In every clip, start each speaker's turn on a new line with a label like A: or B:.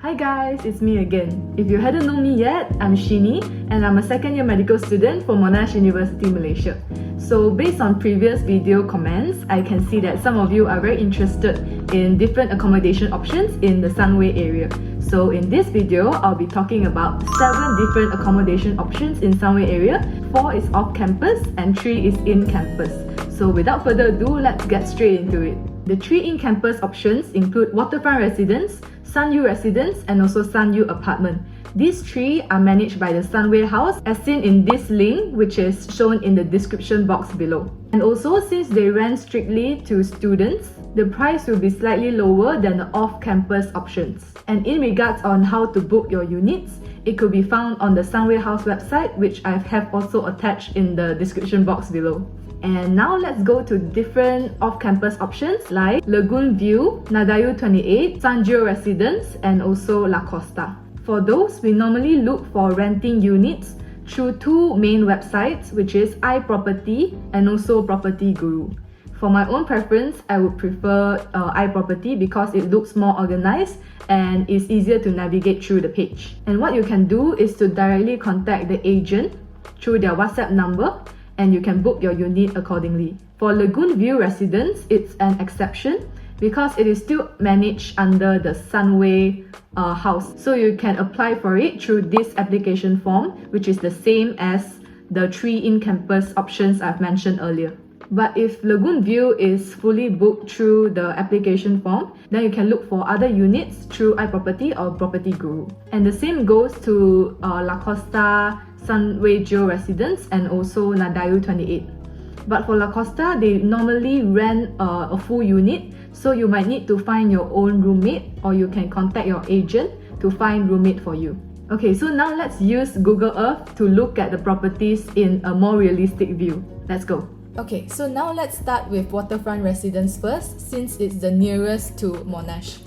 A: Hi guys, it's me again. If you hadn't known me yet, I'm Shini and I'm a second year medical student for Monash University, Malaysia. So based on previous video comments, I can see that some of you are very interested in different accommodation options in the Sunway area. So in this video, I'll be talking about 7 different accommodation options in Sunway area. 4 is off campus and 3 is in campus. So without further ado, let's get straight into it. The 3 in-campus options include Waterfront Residence, Sunyu Residence and also Sunyu Apartment. These 3 are managed by the Sunway House as seen in this link, which is shown in the description box below. And also, since they rent strictly to students, the price will be slightly lower than the off-campus options. And in regards on how to book your units, it could be found on the Sunway House website, which I have also attached in the description box below. And now let's go to different off-campus options like Lagoon View, Nadayu 28, Sunju Residence, and also Costa. For those, we normally look for renting units through 2 main websites, which is Iproperty and also Property Guru. For my own preference, I would prefer Iproperty because it looks more organized and is easier to navigate through the page. And what you can do is to directly contact the agent through their WhatsApp number, and you can book your unit accordingly. For Lagoon View Residence, it's an exception because it is still managed under the Sunway House. So you can apply for it through this application form, which is the same as the 3 in-campus options I've mentioned earlier. But if Lagoon View is fully booked through the application form, then you can look for other units through iProperty or Property Guru. And the same goes to Costa, Sunway Geo Residence and also Nadayu 28. But for Costa, they normally rent a full unit, so you might need to find your own roommate or you can contact your agent to find roommate for you. Okay, so now let's use Google Earth to look at the properties in a more realistic view. Let's go.
B: Okay, so now let's start with Waterfront Residence first, since it's the nearest to Monash.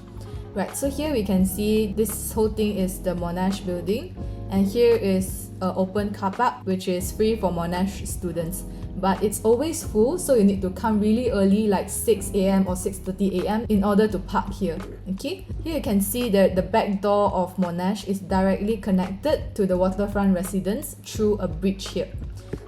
B: Right, so here we can see this whole thing is the Monash building, and here is an open car park which is free for Monash students. But it's always full, so you need to come really early, like 6 AM or 6:30 AM in order to park here. Okay, here you can see that the back door of Monash is directly connected to the Waterfront Residence through a bridge here.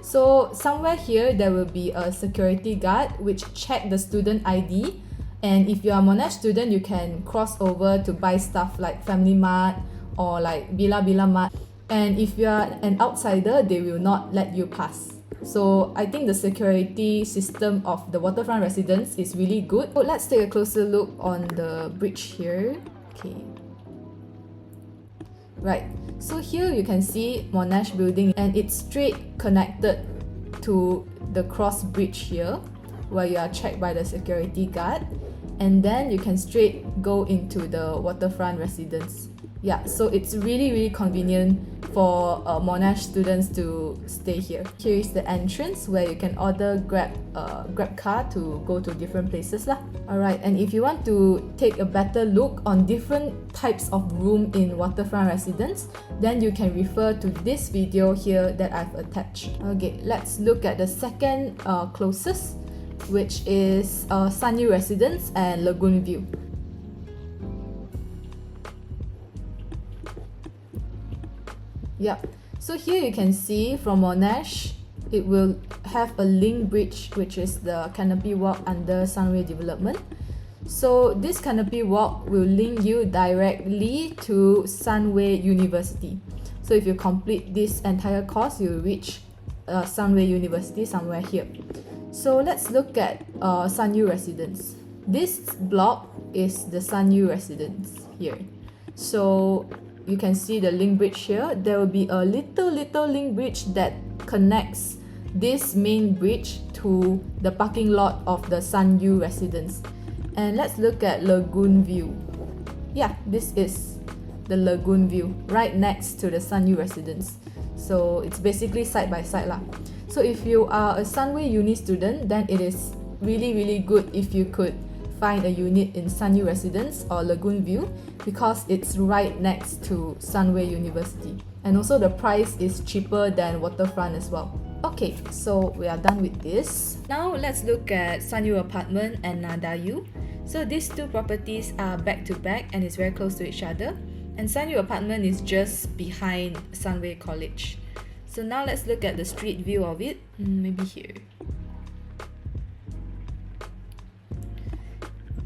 B: So somewhere here there will be a security guard which check the student ID, and if you are a Monash student, you can cross over to buy stuff like Family Mart or like Bila Mart. And if you are an outsider, they will not let you pass. So I think the security system of the Waterfront Residence is really good. So let's take a closer look on the bridge here. Okay. Right, so here you can see Monash building and it's straight connected to the cross bridge here where you are checked by the security guard, and then you can straight go into the Waterfront Residence. Yeah, so it's really convenient for Monash students to stay here. Here is the entrance where you can order Grab car to go to different places lah. Alright, and if you want to take a better look on different types of room in Waterfront Residence, then you can refer to this video here that I've attached. Okay, let's look at the second closest, which is Sunyu Residence and Lagoon View. Yep, so here you can see from Monash, it will have a link bridge, which is the canopy walk under Sunway Development. So this canopy walk will link you directly to Sunway University. So if you complete this entire course, you'll reach Sunway University somewhere here. So let's look at Sunyu Residence. This block is the Sunyu Residence here. So you can see the link bridge here. There will be a little link bridge that connects this main bridge to the parking lot of the Sunyu Residence. And let's look at Lagoon View. Yeah, this is the Lagoon View right next to the Sunyu Residence. So it's basically side by side lah. So if you are a Sunway Uni student, then it is really good if you could find a unit in Sunyu Residence or Lagoon View because it's right next to Sunway University. And also the price is cheaper than Waterfront as well. Okay, so we are done with this. Now let's look at Sunyu Apartment and Nadayu. So these 2 properties are back to back and it's very close to each other. And Sunview apartment is just behind Sunway College. So now let's look at the street view of it. Maybe here.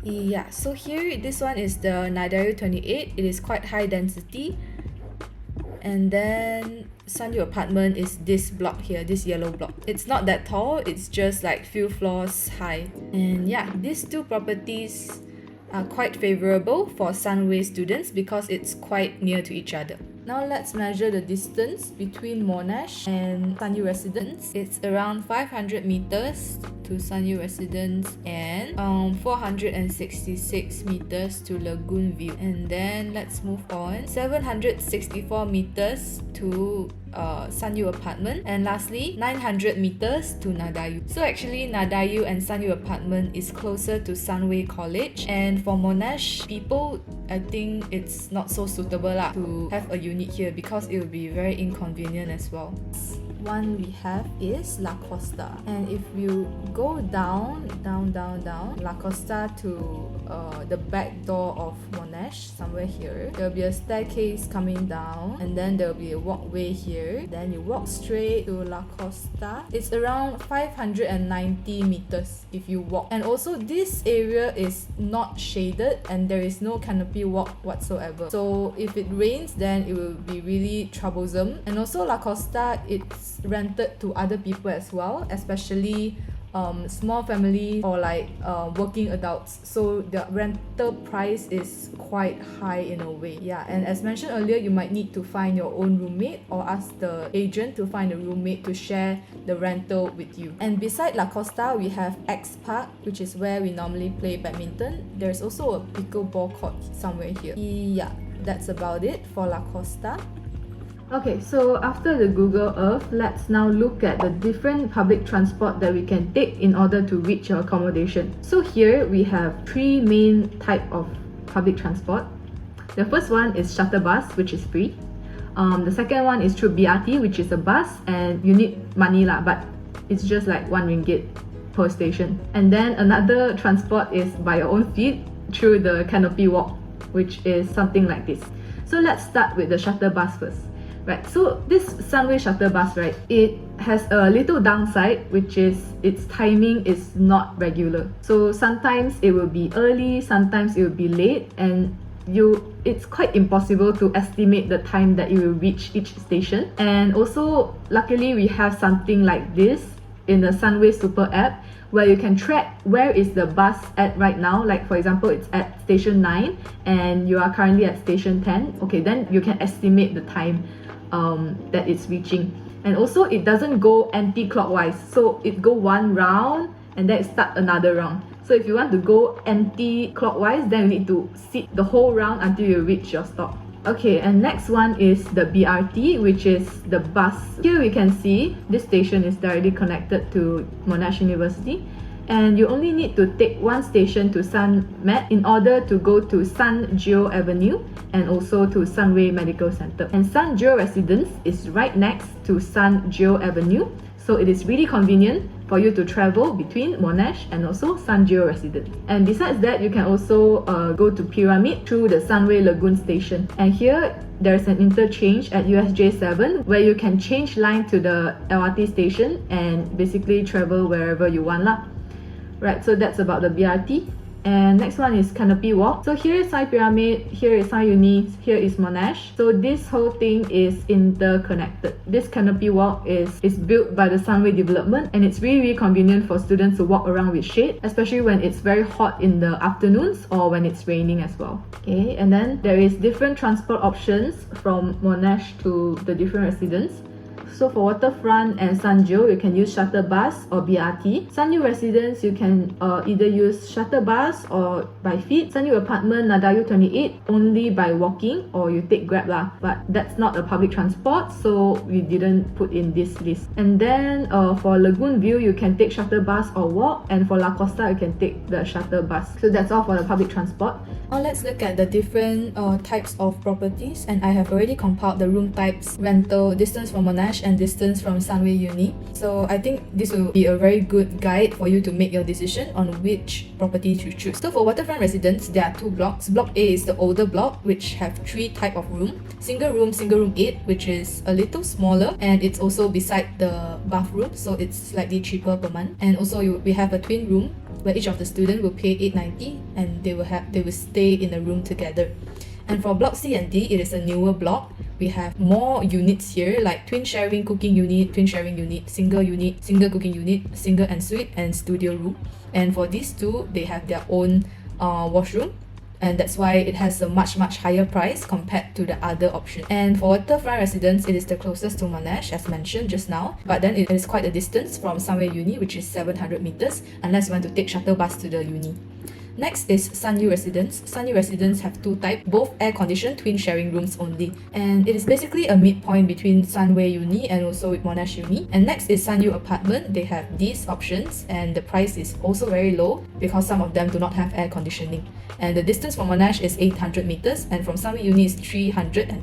B: Yeah, so here this one is the Nadayu 28. It is quite high density. And then Sunview apartment is this block here, this yellow block. It's not that tall, it's just like few floors high. And yeah, these two properties are quite favorable for Sunway students because it's quite near to each other. Now let's measure the distance between Monash and Sunview residence. It's around 500 meters to Sunview residence and 466 meters to Lagoon view. And then let's move on. 764 meters to Sunview apartment, and lastly 900 meters to Nadayu. So actually Nadayu and Sunview apartment is closer to Sunway College, and for Monash people, I think it's not so suitable to have a unit here because it will be very inconvenient as well. One we have is La Costa, and if you go down La Costa to the back door of Monash, somewhere here, there will be a staircase coming down, and then there will be a walkway here. Then you walk straight to La Costa. It's around 590 meters if you walk, and also this area is not shaded and there is no canopy walk whatsoever. So if it rains, then it will be really troublesome. And also La Costa, it's rented to other people as well, especially small family or like working adults, so the rental price is quite high in a way. Yeah, and as mentioned earlier, you might need to find your own roommate or ask the agent to find a roommate to share the rental with you. And beside La Costa, we have X Park, which is where we normally play badminton. There's also a pickleball court somewhere here. Yeah, that's about it for La Costa.
A: Okay, so after the Google Earth, let's now look at the different public transport that we can take in order to reach your accommodation. So here we have three main type of public transport. The first one is shuttle bus, which is free. The second one is through BRT, which is a bus, and you need money lah, but it's just like 1 ringgit per station. And then another transport is by your own feet through the canopy walk, which is something like this. So let's start with the shuttle bus first. Right, so this Sunway shuttle bus, right, it has a little downside, which is its timing is not regular. So sometimes it will be early, sometimes it will be late, and it's quite impossible to estimate the time that you will reach each station. And also, luckily, we have something like this in the Sunway Super app, where you can track where is the bus at right now. Like for example, it's at station 9 and you are currently at station 10. Okay, then you can estimate the time that it's reaching. And also it doesn't go anti-clockwise, so it go one round and then it start another round. So if you want to go anti-clockwise, then you need to sit the whole round until you reach your stop. Okay, and next one is the BRT, which is the bus. Here we can see this station is directly connected to Monash University, and you only need to take one station to SunMed in order to go to Sun Geo Avenue and also to Sunway Medical Center. And Sun Geo Residence is right next to Sun Geo Avenue, so it is really convenient for you to travel between Monash and also Sun Geo Residence. And besides that, you can also go to Pyramid through the Sunway Lagoon station. And here there's an interchange at USJ7 where you can change line to the LRT station and basically travel wherever you want lah. Right, so that's about the BRT. And next one is Canopy Walk. So here is Sai Pyramid, here is Sai Uni, here is Monash. So this whole thing is interconnected. This Canopy Walk is built by the Sunway development, and it's really convenient for students to walk around with shade, especially when it's very hot in the afternoons or when it's raining as well. Okay, and then there is different transport options from Monash to the different residents. So for Waterfront and Sunjo, you can use shuttle bus or BRT. Sunyu residents, you can either use shuttle bus or by feet. Sunyu apartment, Nadayu 28, only by walking or you take Grab lah. But that's not a public transport, so we didn't put in this list. And then for Lagoon View, you can take shuttle bus or walk. And for La Costa, you can take the shuttle bus. So that's all for the public transport.
B: Now let's look at the different types of properties. And I have already compiled the room types, rental, distance from Monash, and distance from Sunway Uni. So I think this will be a very good guide for you to make your decision on which property to choose. So for Waterfront residents, there are two blocks. Block A is the older block, which have 3 type of room. Single room 8, which is a little smaller, and it's also beside the bathroom, so it's slightly cheaper per month. And also we have a twin room where each of the student will pay $8.90 and they will stay in a room together. And for block C and D, it is a newer block. We have more units here, like twin sharing cooking unit, single cooking unit, single ensuite, and studio room. And for these two, they have their own washroom, and that's why it has a much higher price compared to the other option. And for Waterfront residents, it is the closest to Monash, as mentioned just now, but then it is quite a distance from Sunway Uni, which is 700 meters, unless you want to take shuttle bus to the uni. Next is Sunway residents. Sunway residents have 2 types, both air-conditioned twin sharing rooms only. And it is basically a midpoint between Sunway Uni and also Monash Uni. And next is Sunway apartment. They have these options and the price is also very low because some of them do not have air conditioning. And the distance from Monash is 800 meters and from Sunway Uni is 330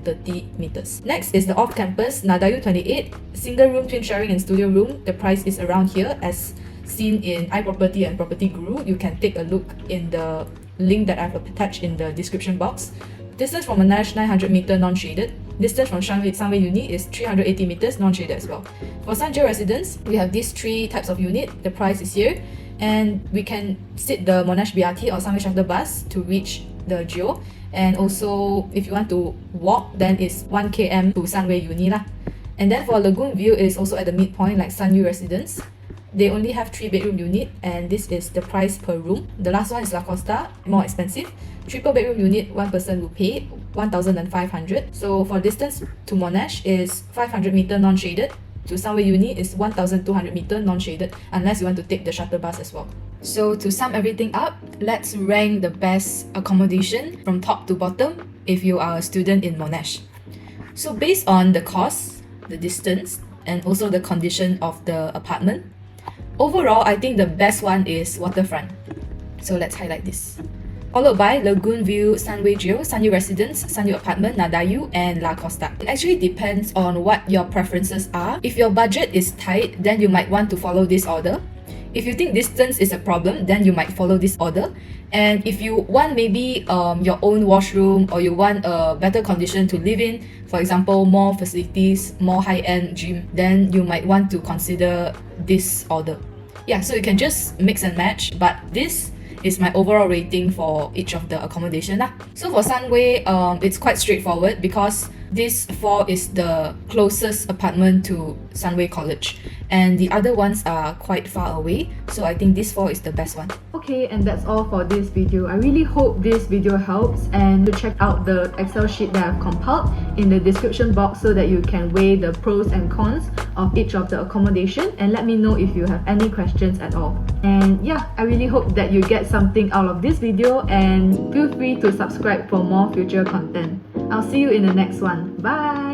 B: meters. Next is the off-campus Nadayu 28, single room twin sharing and studio room. The price is around here as seen in Iproperty and Property Guru. You can take a look in the link that I've attached in the description box. Distance from Monash 900 meter non-shaded. Distance from Sunway Uni is 380 meters non-shaded as well. For Sunway residents, we have these 3 types of unit. The price is here, and we can sit the Monash BRT or Sunway shuttle bus to reach the geo. And also, if you want to walk, then it's 1 km to Sunway Uni lah. And then for Lagoon View, it is also at the midpoint like Sunway residents. They only have 3-bedroom unit, and this is the price per room. The last one is Costa, more expensive. Triple bedroom unit, one person will pay 1,500. So for distance to Monash is 500 meter non-shaded. To Sunway Uni is 1,200 meter non-shaded, unless you want to take the shuttle bus as well. So to sum everything up, let's rank the best accommodation from top to bottom if you are a student in Monash. So based on the cost, the distance, and also the condition of the apartment, overall, I think the best one is Waterfront. So let's highlight this. Followed by Lagoon View, Sunway Geo, Sunway Residence, Sunway Apartment, Nadayu, and La Costa. It actually depends on what your preferences are. If your budget is tight, then you might want to follow this order. If you think distance is a problem, then you might follow this order. And if you want maybe your own washroom, or you want a better condition to live in, for example, more facilities, more high-end gym, then you might want to consider this order. Yeah, so you can just mix and match, but this is my overall rating for each of the accommodation lah. So for Sunway, it's quite straightforward because this 4 is the closest apartment to Sunway College, and the other ones are quite far away, so I think this 4 is the best one.
A: Okay, and that's all for this video. I really hope this video helps, and to check out the Excel sheet that I've compiled in the description box so that you can weigh the pros and cons of each of the accommodation, and let me know if you have any questions at all. And yeah, I really hope that you get something out of this video, and feel free to subscribe for more future content. I'll see you in the next one. Bye!